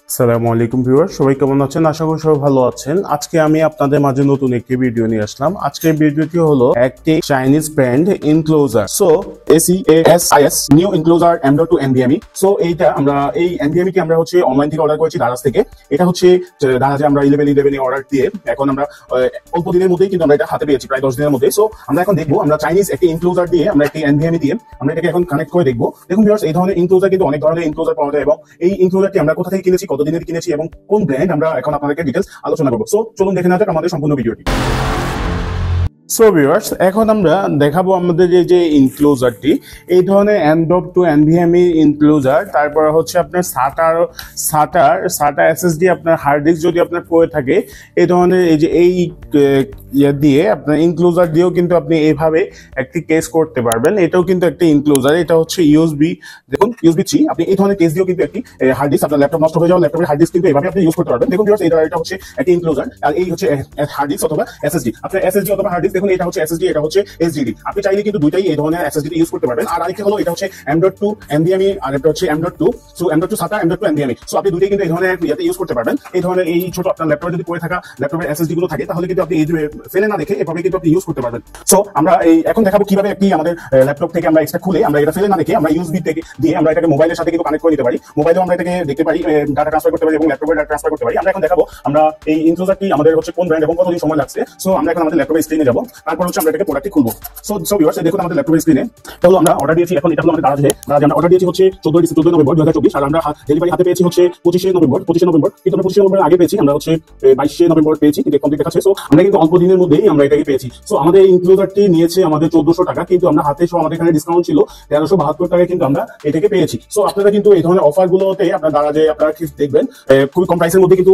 আসসালামু আলাইকুম ভিউয়ার, সবাই কেমন আছেন? আশা করি সবাই ভালো আছেন। আজকে আমি আপনাদের মাঝে নতুন একটি ভিডিও নিয়ে আসলাম। আজকের ভিডিওটি হলো একটি Chinese brand enclosure. So ACASIS new enclosure M.2 NVMe। So এইটা আমরা এই NVMe কে আমরা হচ্ছে অনলাইন থেকে অর্ডার করেছি দারাজ থেকে। এটা হচ্ছে দারাজে আমরা 11 অর্ডার দিয়ে এখন আমরা অল্প দিনের মধ্যেই কিন্তু আমরা এটা হাতে পেয়েছি, প্রায় 10 দিনের মধ্যে। সো আমরা এখন দেখবো আমরা চাইনিজ একটি ইনক্লোজার দিয়ে আমরা একটি NVMe দিয়ে আমরা এটাকে এখন কানেক্ট করে দেখবো। দেখুন ভিউয়ার্স, এই ধরনের ইনক্লোজার কিন্তু অনেক ধরনের ইনক্লোজার পাওয়া যায় এবং এই ইনক্লোজারটি আমরা কোথা থেকে কিনেছি, কতদিনের কিনেছি এবং কোন ব্র্যান্ড, আমরা এখন আপনাদেরকে ডিটেইলস আলোচনা করবো। সো চলুন দেখে নেওয়া যাক আমাদের সম্পূর্ণ ভিডিওটি। সো ভিউয়ার্স, এখন আমরা দেখাবো আমাদের যে ইনক্লোজারটি, এই ধরনের M.2 NVMe ইনক্লোজার। তারপর হচ্ছে আপনার SATA SSD আপনার হার্ড ডিস্ক যদি আপনার পড়ে থাকে, এই ধরনের এই দিয়ে আপনার ইনক্লোজার দিয়েও কিন্তু আপনি এইভাবে একটি কেস করতে পারবেন। এটাও কিন্তু একটা ইনক্লোজার, এটা হচ্ছে USB, দেখুন USB 3। আপনি এই ধরনের কেস দিয়েও কিন্তু একটি হার্ড ডিস্ক, আপনার ল্যাপটপ নষ্ট হয়ে যাওয়া ল্যাপটপের হার্ড ডিস্ক কিন্তু এইভাবে আপনি ইউজ করতে পারবেন। দেখুন ভিউয়ার্স, এটা হচ্ছে একটি ইনক্লোজার, আর এই হচ্ছে হার্ড ডিস্ক অথবা SSD। আপনার SSD অথবা হার্ড ডিস্ক, দেখুন এটা হচ্ছে SSD, এটা হচ্ছে HDD। আপনি চাইলে কিন্তু দুইটাই এই ধরনের SSD ইউজ করতে পারবেন। আর আরেকটা হলো এটা হচ্ছে M.2 NVMe, আর এটা হচ্ছে M.2 SATA M.2 NVMe। So আপনি দুইটাই কিন্তু এই ধরনের ইয়াতে ইউজ করতে পারবেন। এই ধরনের এই ছোট আপনার ল্যাপটপে যদি পড়ে থাকা ল্যাপটপের SSD গুলো থাকে, তাহলে কিন্তু আপনি এই ফেলে না দেখে এভাবে কিন্তু আপনি ইউজ করতে পারবেন। সো আমরা এখন দেখাবো কিভাবে একটি আমাদের ল্যাপটপ থেকে আমরা এক্সট্রা খুলে আমরা এটা ফেলে না দেখে আমরা USB থেকে দিয়ে আমরা এটাকে মোবাইলের সাথে কিন্তু কানেক্ট করে নিতে পারি। মোবাইলেও আমরা এটাকে দেখতে পারি, ডাটা ট্রান্সফার করতে পারি এবং ল্যাপটপে ডাটা ট্রান্সফার করতে পারি। আমরা এখন দেখাবো আমরা এই ইনক্লোজারটি আমাদের হচ্ছে কোন ব্র্যান্ড এবং কতদিন সময় লাগছে। সো আমরা এখন আমাদের ল্যাপটপের স্ক্রিনে যাবো, তারপর হচ্ছে আমরা এটাকে প্রোডাক্টটি খুলবো। সো ভিউয়ার্স, দেখুন আমাদের ল্যাপটপের স্ক্রিনে তাহলে আমরা অর্ডার দিয়েছি। এখন এটা হলো আমাদের দারাজে আমরা অর্ডার দিয়েছি হচ্ছে 14 নভেম্বর 2024, আর আমরা ডেলিভারি হাতে পেয়েছি হচ্ছে 25 নভেম্বর। কিন্তু আমরা 25 নভেম্বর আগে পেয়েছি, আমরা হচ্ছে 22 নভেম্বর পেয়েছি, কিন্তু কমপ্লিট দেখাচ্ছে। সো আমরা কিন্তু অল্প দিনের মধ্যেই আমরা এটাকে পেয়েছি। সো আমাদের এই ইনক্লোজারটি নিয়েছে আমাদের 1400 টাকা, কিন্তু আমরা হাতে সহ আমাদের এখানে ডিসকাউন্ট ছিল 1372 টাকায় কিন্তু আমরা এটাকে পেয়েছি। সো আপনারা কিন্তু এই ধরনের অফার গুলোতে আপনার দারাজে আপনারা দেখবেন খুবই কম প্রাইসের মধ্যে কিন্তু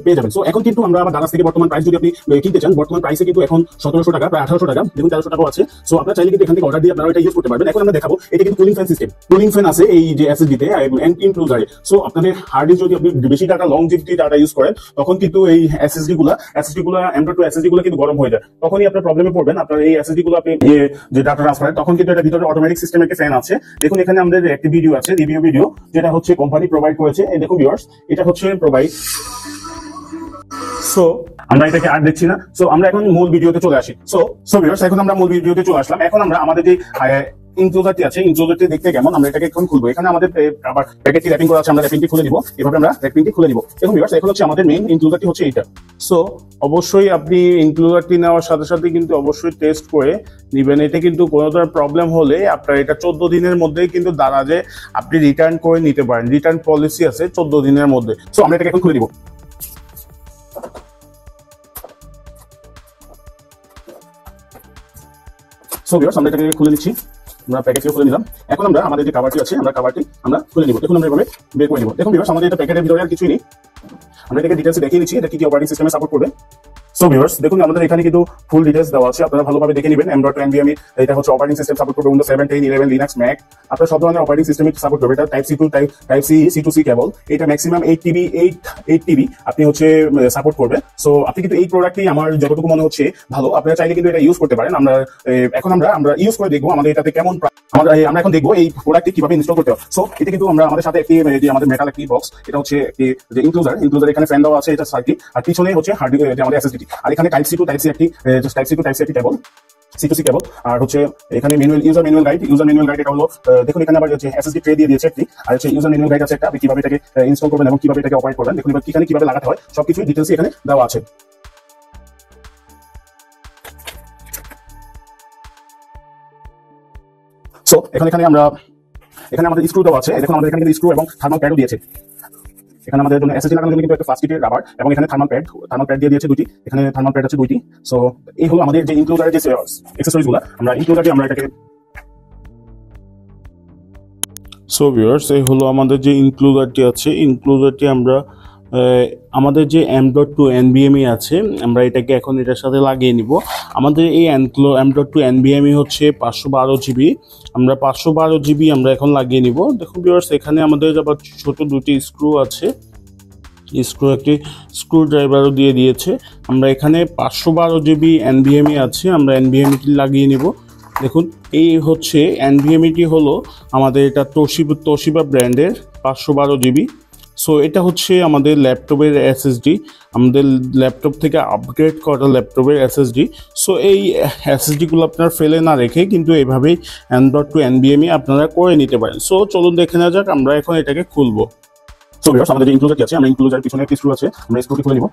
পেয়ে যাবেন। সো এখন কিন্তু আমরা আমার দারাজ থেকে বর্তমান প্রাইস যদি আপনি কিনতে চান, বর্তমান প্রাইসে কিন্তু এখন 1700 টাকা, প্রায় 1800 টাকা, দেখুন 1300 টাকাও আছে। সো আপনারা চাইলে কিন্তু এখান থেকে অর্ডার দিয়ে আপনারা এটা ইউজ করতে পারবেন। এখন আমরা দেখাবো এটা কিন্তু cooling fan system, cooling fan আছে এই যে SSD তে এবং ইনক্লোজারে। সো আপনাদের হার্ড ডিস্ক যদি আপনি বেশি ডাটা লংজিভিটি ডাটা ইউজ করেন, তখন কিন্তু এই SSD গুলা M.2 SSD গুলো কিন্তু গরম হয়ে যায়, তখনই আপনার প্রবলেমে পড়বেন। আপনার এই SSD গুলো আপনি যে ডাটা ট্রান্সফার, তখন কিন্তু এটা ভিতরে অটোমেটিক সিস্টেমের একটা ফ্যান আছে। দেখুন এখানে আমাদের একটি ভিডিও আছে, রিভিউ ভিডিও, যেটা হচ্ছে কোম্পানি প্রোভাইড করেছে। এই দেখুন ভিউয়ার্স, এটা হচ্ছে প্রোভাইড। সো আমরা এটাকে আর দেখছি না। সো আমরা এখন মূল ভিডিওতে চলে আসি। সো ভিউয়ার্স, এখন আমরা মূল ভিডিওতে চলে আসলাম। এখন আমরা আমাদের যে ইনক্লোজারটি আছে, ইনক্লোজারটি দেখতে কেমন, আমরা এটাকে এখন খুলবো। এখানে আমাদের আবার প্যাকেটটি র্যাপিং করা আছে, আমরা র্যাপিংটি খুলে নিব। এভাবে আমরা র্যাপিংটি খুলে নিব। এখন ভিউয়ার্স, এখন হচ্ছে আমাদের মেইন ইনক্লোজারটি হচ্ছে এইটা। সো অবশ্যই আপনি ইনক্লোজারটি নেওয়ার সাথে সাথে কিন্তু অবশ্যই টেস্ট করে নিবেন। এটা কিন্তু কোনো ধরনের প্রবলেম হলে আপনার এটা 14 দিনের মধ্যেই কিন্তু দারাজে আপনি রিটার্ন করে নিতে পারেন। রিটার্ন পলিসি আছে 14 দিনের মধ্যে। সো আমরা এটাকে এখন খুলে নিব। সো ভিউয়ার্স, আমরা এটাকে খুলে নিচ্ছি, আমরা প্যাকেটটি খুলে নিলাম। এখন আমরা আমাদের যে কভারটি আছে, আমরা কভারটি আমরা খুলে নিব। দেখুন আমরা এভাবে বের করে নিব। দেখুন ভিউয়ার্স, আমাদের এটা প্যাকেটের ভিতরে আর কিছুই নেই। আমরা এটাকে ডিটেইলসে দেখিয়ে নিচ্ছি এটা কি অপারেটিং সিস্টেমে সাপোর্ট করবে। সো ভিউয়ার্স, দেখুন আমাদের এখানে কিন্তু ফুল ডিটেইলস দেওয়া আছে, আপনারা ভালোভাবে দেখে নেবেন। M.2 NVMe এটা হচ্ছে অপারেটিং সিস্টেম সাপোর্ট করবে উইন্ডোজ 7, 10, 11, লিনাক্স, ম্যাক, আপনার সব ধরনের অপারেটিং সিস্টেমে সাপোর্ট করবে। এটা টাইপ সি C2C কেবল, এটা ম্যাক্সিমাম 8 TB আপনি হচ্ছে সাপোর্ট করবে। সো আপনি কিন্তু এই প্রোডাক্টটি আমার যতটুকু মনে হচ্ছে ভালো, আপনারা চাইলে কিন্তু এটা ইউজ করতে পারেন। আমরা এখন আমরা ইউজ করে দেখবো আমাদের এটাতে কেমন। আমরা এখন দেখবো এই প্রোডাক্টটি কিভাবে ইনস্টল করতে হয়। সো এটা কিন্তু আমরা আমাদের সাথে একটি যে আমাদের মেটাল একটি বক্স, এটা হচ্ছে একটি যে ইনক্লোজার এখানে ফ্যান দেওয়া আছে, এটা সার্কিট, আর পিছনে হচ্ছে হার্ড ডিস্ক যে আমাদের SSD, আর এখানে type C to type C একটি কেবল, C2C কেবল, আর হচ্ছে এখানে ইউজার ম্যানুয়াল গাইড। এটা হলো দেখুন এখানে আবার হচ্ছে SSD ট্রে দিয়ে দিয়েছে একটি, আর হচ্ছে ইউজার ম্যানুয়াল গাইড আছে একটা, আপনি কিভাবে এটাকে ইনস্টল করবেন এবং কিভাবে এটাকে অপারেট করবেন। দেখুন এবার এখানে কিভাবে লাগাতে হয় সবকিছু ডিটেইলস এখানে দেওয়া আছে। সো এখানে আমাদের স্ক্রু দেওয়া আছে। দেখুন আমাদের এখানে কিন্তু স্ক্রু এবং থার্মাল প্যাডও দিয়েছে। এখানে আমাদের জন্য SSD লাগানোর জন্য কিন্তু একটা ফাস্ট কিটের রাবার এবং এখানে থার্মাল প্যাড দিয়ে দিয়েছে দুটি। এখানে থার্মাল প্যাড আছে দুইটি। সো এই হলো আমাদের যে ইনক্লোজারের যে অ্যাকসেসরিজ গুলো, আমরা ইনক্লোজারটি আমরা এটাকে। সো ভিউয়ার্স, এই হলো আমাদের যে ইনক্লোজারটি আছে, ইনক্লোজারটি আমরা আমাদের যে M.2 NVMe আছে, আমরা এটাকে এখন এটার সাথে লাগিয়ে নিব। আমাদের এই M.2 NVMe হচ্ছে 512 GB, আমরা 512 GB আমরা এখন লাগিয়ে নিব। দেখুন ভিউয়ার্স, এখানে আমাদের আবার ছোট দুটি স্ক্রু আছে, একটি স্ক্রু ড্রাইভারও দিয়ে দিয়েছে। আমরা এখানে 512 GB NVMe আছে, আমরা NVMe লাগিয়ে নিব। দেখুন এই হচ্ছে NVMe হলো আমাদের এটা তোশিবা ব্র্যান্ডের 512 GB। সো এটা হচ্ছে আমাদের ল্যাপটপের এসএসডি, আমাদের ল্যাপটপ থেকে আপগ্রেড করা ল্যাপটপের এসএসডি। সো এই এসএসডিগুলো আপনারা ফেলে না রেখে কিন্তু এভাবেই M.2 NVMe আপনারা করে নিতে পারেন। সো চলুন দেখে নেওয়া যাক, আমরা এখন এটাকে খুলবো। সো ভিউয়ার্স, আমাদের যে ইনক্লুজারটি আছে, আমরা ইনক্লুজারের পিছনে একটি স্ক্রু আছে, আমরা স্ক্রুটি খুলে নিব।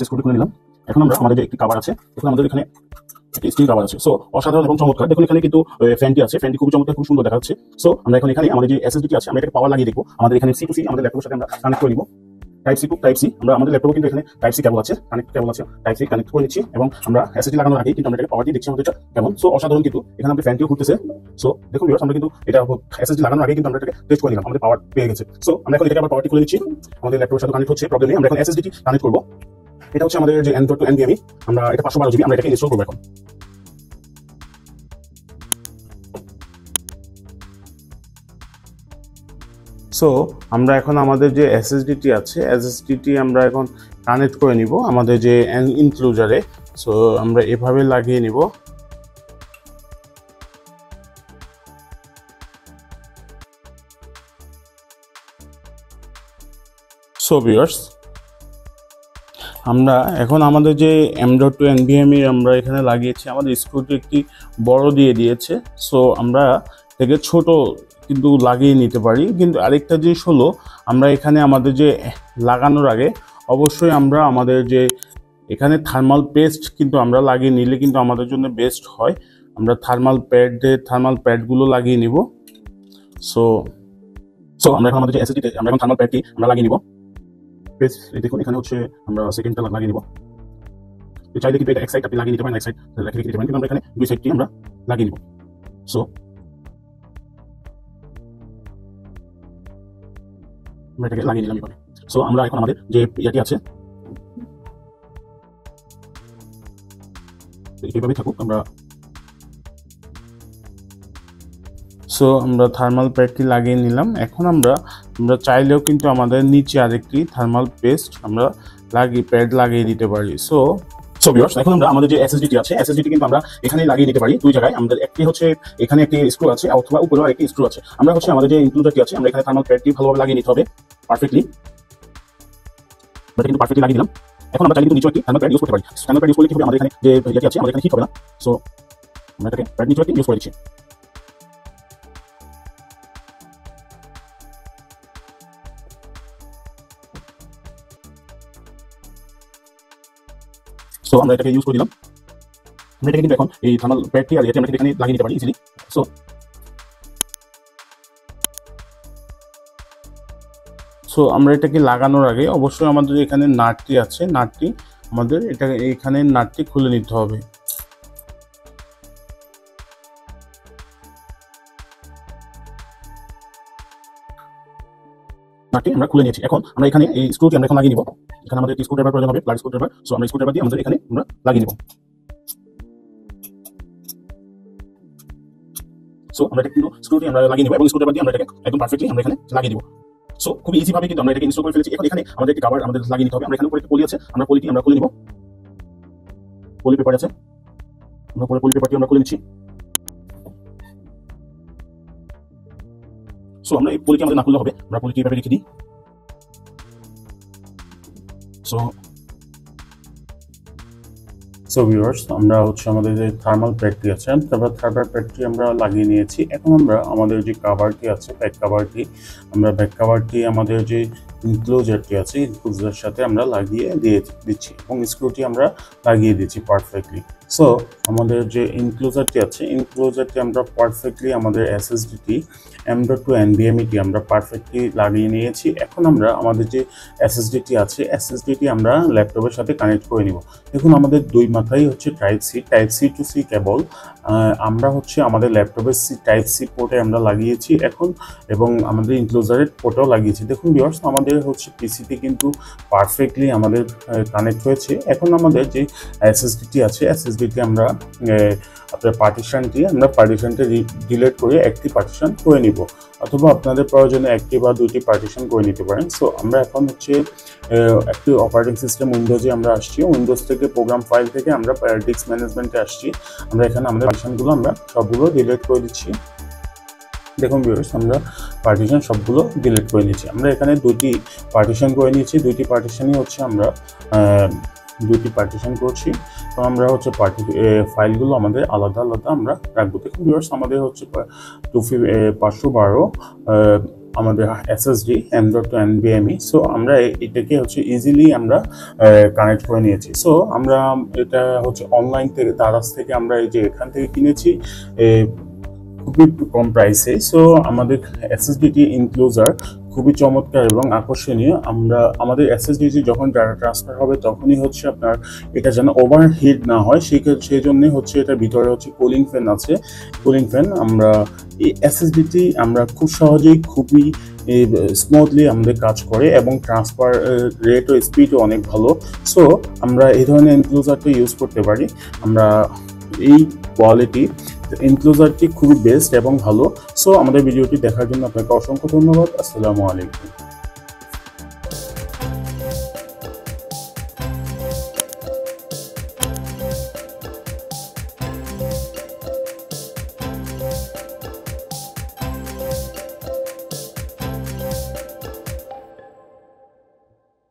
স্ক্রুটি খুলে নিলাম। এখন আমরা আমাদের যে একটি কভার আছে, এখন আমাদের এখানে স্ক্রিন কভার আছে। সো অসাধারণ এবং চমৎকার। দেখুন এখানে কিন্তু ফ্যানটি আছে, ফ্যানটি খুব চমৎকার, খুব সুন্দর দেখা যাচ্ছে। সো আমরা এখন এখানে আমাদের যে এসএসডি আছে, আমরা এটাকে পাওয়ার লাগিয়ে দেখবো। আমাদের এখানে C2C আমাদের ল্যাপটপের সাথে আমরা কানেক্ট করে নিব। Type C to type C, আমরা আমাদের ল্যাপটপে কিন্তু এখানে টাইপ সি কেবল আছে, টাইপ সি কানেক্ট করে নিচ্ছি এবং আমরা এসএসডি লাগানোর আগে কিন্তু আমরা এটাকে পাওয়ার দিয়ে দেখছি আমাদের এটা কেমন। সো অসাধারণ কিন্তু এখানে আমাদের ফ্যানটিও ঘুরতেছে। সো দেখুন ভিউয়ার্স, আমরা কিন্তু এটা এসএসডি লাগানোর আগে কিন্তু আমরা এটাকে টেস্ট করে নিলাম, আমাদের পাওয়ার পেয়ে গেছে। সো আমরা এখন এটাকে আবার পাওয়ারটি খুলে নিচ্ছি, আমাদের ল্যাপটপের সাথে কানেক্ট হচ্ছে, প্রবলেম নেই। আমরা এখন এসএসডি কানেক্ট করব। এটা হচ্ছে আমাদের যে M.2 NVMe, আমরা এটা 512 GB, আমরা এটাকে ইনস্টল করব এখন। সো আমরা এখন আমাদের যে এসএসডিটি আছে, এসএসডিটি আমরা এখন কানেক্ট করে নিব আমাদের যে ইনক্লুজারে। সো আমরা এভাবে লাগিয়ে নিব। সো ভিউয়ার্স, আমরা এখন আমাদের যে M.2 NVMe আমরা এখানে লাগিয়েছি, আমাদের স্ক্রুটি একটি বড় দিয়ে দিয়েছে। সো আমরা থেকে ছোট কিন্তু লাগিয়ে নিতে পারি। কিন্তু আরেকটা জিনিস হলো, আমরা এখানে আমাদের যে লাগানোর আগে অবশ্যই আমরা আমাদের যে এখানে থার্মাল পেস্ট কিন্তু আমরা লাগিয়ে নিলে কিন্তু আমাদের জন্য বেস্ট হয়। আমরা থার্মাল প্যাডগুলো লাগিয়ে নিব। সো আমরা এখন আমাদের যে এসএসডিতে আমরা এখন থার্মাল প্যাডটি আমরা লাগিয়ে নিব। দেখুন এখানে হচ্ছে আমরা সেকেন্ডটা লাগিয়ে নিব। চাইলে কিন্তু এটা এক সাইড আপনি লাগিয়ে নিতে পারেন, এক সাইড রেখে দিতে পারেন, কিন্তু আমরা এখানে দুই সাইডটি আমরা লাগিয়ে নিব। সো আমরা এটাকে লাগিয়ে নিলাম এভাবে। সো আমরা এখন আমাদের যে ইয়াটি আছে এইভাবে থাকুক আমরা। সো আমরা থার্মাল প্যাডটি লাগিয়ে নিলাম। এখন আমরা চাইলেও কিন্তু আমাদের নিচে আরেকটি থার্মাল পেস্ট আমরা প্যাড লাগিয়ে দিতে পারি। সো ভিউয়ার্স, এখন আমরা আমাদের যে এসএসডিটি আছে, এসএসডিটি কিন্তু আমরা এখানে লাগিয়ে নিতে পারি দুই জায়গায়। আমাদের একটি হচ্ছে এখানে একটি স্ক্রু আছে, অথবা উপরে আরেকটি স্ক্রু আছে। আমরা হচ্ছে আমাদের যে ইনক্লুজারটি আছে, আমরা এখানে থার্মাল প্যাডটি ভালোভাবে লাগিয়ে নিতে হবে পারফেক্টলি। আমরা কিন্তু পারফেক্টলি লাগিয়ে দিলাম। এখন আমরা চাইলে কিন্তু নিচে একটি থার্মাল প্যাড ইউজ করতে পারি। থার্মাল প্যাড ইউজ করলে কি হবে, আমাদের এখানে যে ইয়েটি আছে, আমাদের এখানে হিট হবে না। সো আমরা এটাকে প্যাড নিচে একটি ইউজ করে দিচ্ছি। সো আমরা এটাকে ইউজ করে দিলাম। আমরা এটাকে কিন্তু এখন এই থার্মাল প্যাডটি আর এটি আমরা এখানে লাগিয়ে নিতে পারি ইজিলি। সো আমরা এটাকে লাগানোর আগে অবশ্যই আমাদের এখানে নাটটি আছে, নাটটি আমাদের এখানে নাটটি খুলে নিতে হবে। নাটটি আমরা খুলে নিয়েছি। এখন আমরা এখানে এই স্ক্রুটি আমরা এখন লাগিয়ে নিব। এখানে আমাদের স্ক্রু ড্রাইভার প্রয়োজন হবে, প্লাগ স্ক্রু ড্রাইভার। সো আমরা স্ক্রু ড্রাইভার দিয়ে আমাদের এখানে আমরা লাগিয়ে নিব। সো আমরা এটা কিন্তু স্ক্রুটি আমরা লাগিয়ে নিব এবং স্ক্রু ড্রাইভার দিয়ে আমরা এটাকে একদম পারফেক্টলি আমরা এখানে লাগিয়ে দিব। সো খুব ইজি ভাবে কিন্তু আমরা এটাকে ইনস্টল করে ফেলেছি। এখন এখানে আমাদের একটি কভার আমাদের লাগিয়ে নিতে হবে। আমরা এখানে উপরে একটি পলি আছে, আমরা পলিটি আমরা খুলে নিব। পলি পেপার আছে, আমরা পলি পেপারটি আমরা খুলে নিচ্ছি। সো আমরা এই পলিটি আমাদের না খুললে হবে, আমরা পলিটি এভাবে রেখে দিই। সো ভিউয়ার্স, আমরা হচ্ছে আমাদের যে থার্মাল প্যাডটি আছে, থার্মাল প্যাডটি আমরা লাগিয়ে নিয়েছি। এখন আমরা আমাদের যে কভারটি আছে, ব্যাক কভারটি আমাদের যে ইনক্লোজারটি আছে, ইনক্লোজারের সাথে আমরা লাগিয়ে দিচ্ছি এবং স্ক্রুটি আমরা লাগিয়ে দিচ্ছি পারফেক্টলি। সো আমাদের যে ইনক্লোজারটি আছে, ইনক্লোজারটি আমরা পারফেক্টলি আমাদের এসএসডিটি M.2 NVMe আমরা পারফেক্টলি লাগিয়ে নিয়েছি। এখন আমরা আমাদের যে এসএসডিটি আছে, এসএসডিটি আমরা ল্যাপটপের সাথে কানেক্ট করে নিব। দেখুন আমাদের দুই মাথায় হচ্ছে type C to C cable আমরা হচ্ছে আমাদের ল্যাপটপের টাইপ সি পোর্টে আমরা লাগিয়েছি এখন, এবং আমাদের ইনক্লোজারের পোর্টেও লাগিয়েছি। দেখুন ভিউয়ার্স, আমাদের হচ্ছে পিসিতে কিন্তু পারফেক্টলি আমাদের কানেক্ট হয়েছে। এখন আমাদের যে এসএসডিটি আছে, এসএসডিটি আমরা আপনার পার্টিশনটি ডিলিট করে একটি পার্টিশন করে নিব, অথবা আপনাদের প্রয়োজনে একটি বা দুটি পার্টিশন করে নিতে পারেন। সো আমরা এখন হচ্ছে একটি অপারেটিং সিস্টেম উইন্ডোজে আমরা আসছি, উইন্ডোজ থেকে প্রোগ্রাম ফাইল থেকে আমরা ডিস্ক ম্যানেজমেন্টে আসছি। আমরা এখানে আমাদের পার্টিশনগুলো আমরা সবগুলো ডিলিট করে দিচ্ছি। দেখুন ভিউয়ার্স, আমরা পার্টিশন সবগুলো ডিলিট করে নিয়েছি। আমরা এখানে দুটি পার্টিশন করে নিয়েছি, দুইটি পার্টিশনই হচ্ছে আমরা দুটি পার্টিশন করছি। তো আমরা হচ্ছে ফাইলগুলো আমাদের আলাদা আলাদা আমরা রাখবো। দেখুন ভিউয়ার্স, আমাদের হচ্ছে 512 আমাদের এসএসডি M.2 NVMe। সো আমরা এটাকে হচ্ছে ইজিলি আমরা কানেক্ট করে নিয়েছি। সো আমরা এটা হচ্ছে অনলাইন থেকে দারাজ থেকে আমরা এই যে এখান থেকে কিনেছি খুবই কম প্রাইসে। সো আমাদের এসএসডি এনক্লোজার খুবই চমৎকার এবং আকর্ষণীয়। আমাদের এসএসডি যখন ডাটা ট্রান্সফার হবে তখনই হচ্ছে আপনার এটা যেন ওভারহিট না হয়, সেই জন্যই হচ্ছে এটার ভিতরে হচ্ছে কুলিং ফ্যান আছে। কুলিং ফ্যান আমরা এই এসএসডিটি আমরা খুব সহজেই খুবই স্মুথলি আমাদের কাজ করে এবং ট্রান্সফার রেট ও স্পিডও অনেক ভালো। সো আমরা এই ধরনের এনক্লোজারটা ইউজ করতে পারি। আমরা এই কোয়ালিটি এনক্লোজারটি খুবই বেস্ট এবং ভালো। সো আমাদের ভিডিওটি দেখার জন্য আপনাকে অসংখ্য ধন্যবাদ। আসসালামু আলাইকুম।